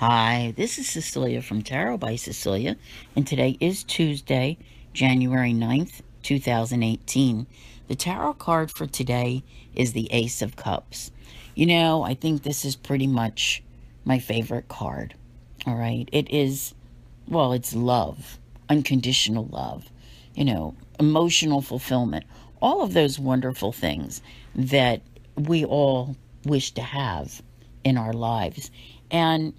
Hi, this is Cecilia from Tarot by Cecilia, and today is Tuesday, January 9th, 2018. The tarot card for today is the Ace of Cups. You know, I think this is pretty much my favorite card. All right, it is, well, it's love, unconditional love, emotional fulfillment, all of those wonderful things that we all wish to have in our lives. And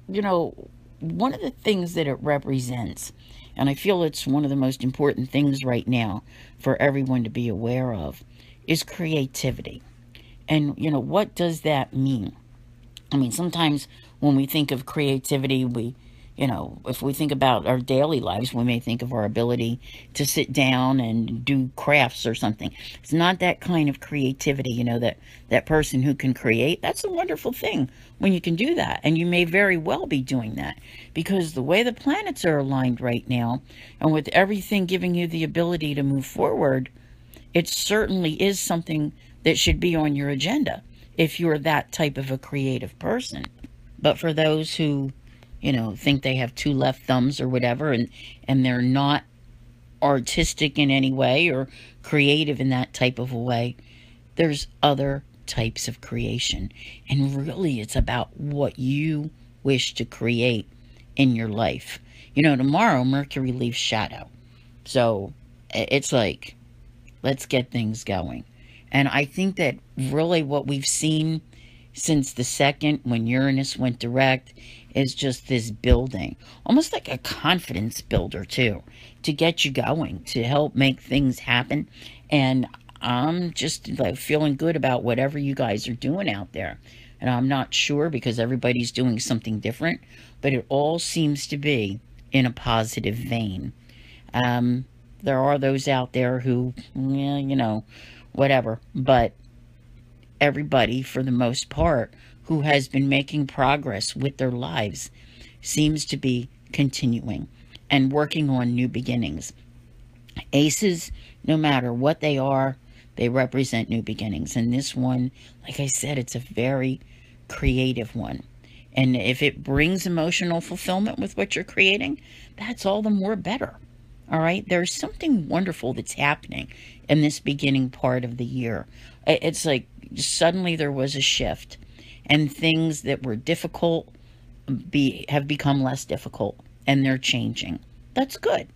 one of the things that it represents, and I feel it's one of the most important things right now for everyone to be aware of, is creativity. And, what does that mean? I mean, sometimes when we think of creativity, if we think about our daily lives, we may think of our ability to sit down and do crafts or something. It's not that kind of creativity, that person who can create. That's a wonderful thing when you can do that. And you may very well be doing that because the way the planets are aligned right now, and with everything giving you the ability to move forward, it certainly is something that should be on your agenda if you're that type of a creative person. But for those who, think they have two left thumbs or whatever, and they're not artistic in any way or creative in that type of a way, there's other types of creation. And really, it's about what you wish to create in your life. Tomorrow, Mercury leaves shadow. So it's like, let's get things going. And I think that really what we've seen since the second, when Uranus went direct, is just this building, almost like a confidence builder too, to get you going, to help make things happen. And I'm just like feeling good about whatever you guys are doing out there. And I'm not sure because everybody's doing something different, but it all seems to be in a positive vein. There are those out there who, whatever, but everybody, for the most part, who has been making progress with their lives seems to be continuing and working on new beginnings. Aces, no matter what they are, they represent new beginnings. And this one, like I said, it's a very creative one. And if it brings emotional fulfillment with what you're creating, that's all the more better. All right, there's something wonderful that's happening in this beginning part of the year. It's like suddenly there was a shift, and things that were difficult have become less difficult, and they're changing. That's good.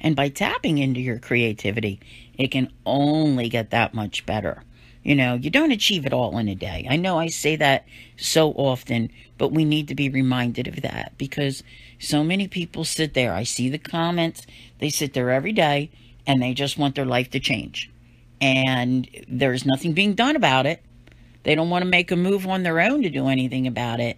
And by tapping into your creativity, it can only get that much better. You don't achieve it all in a day. I know I say that so often, but we need to be reminded of that because so many people sit there. I see the comments. They sit there every day and they just want their life to change. And there's nothing being done about it. They don't want to make a move on their own to do anything about it.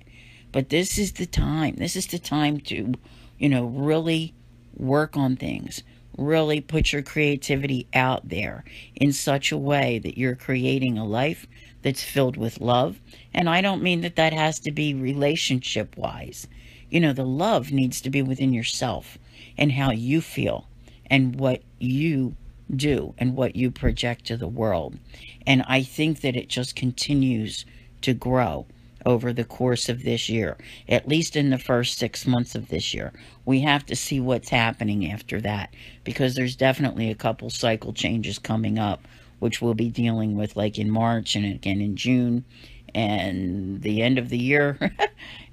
But this is the time. This is the time to, really work on things. Really put your creativity out there in such a way that you're creating a life that's filled with love. And I don't mean that has to be relationship wise. The love needs to be within yourself and how you feel and what you do and what you project to the world. And I think that it just continues to grow over the course of this year, at least in the first 6 months of this year. We have to see what's happening after that because there's definitely a couple cycle changes coming up, which we'll be dealing with like in March and again in June. And the end of the year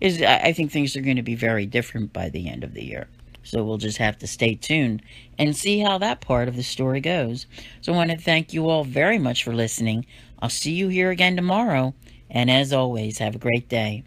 I think things are going to be very different by the end of the year. So we'll just have to stay tuned and see how that part of the story goes. So I want to thank you all very much for listening. I'll see you here again tomorrow. And as always, have a great day.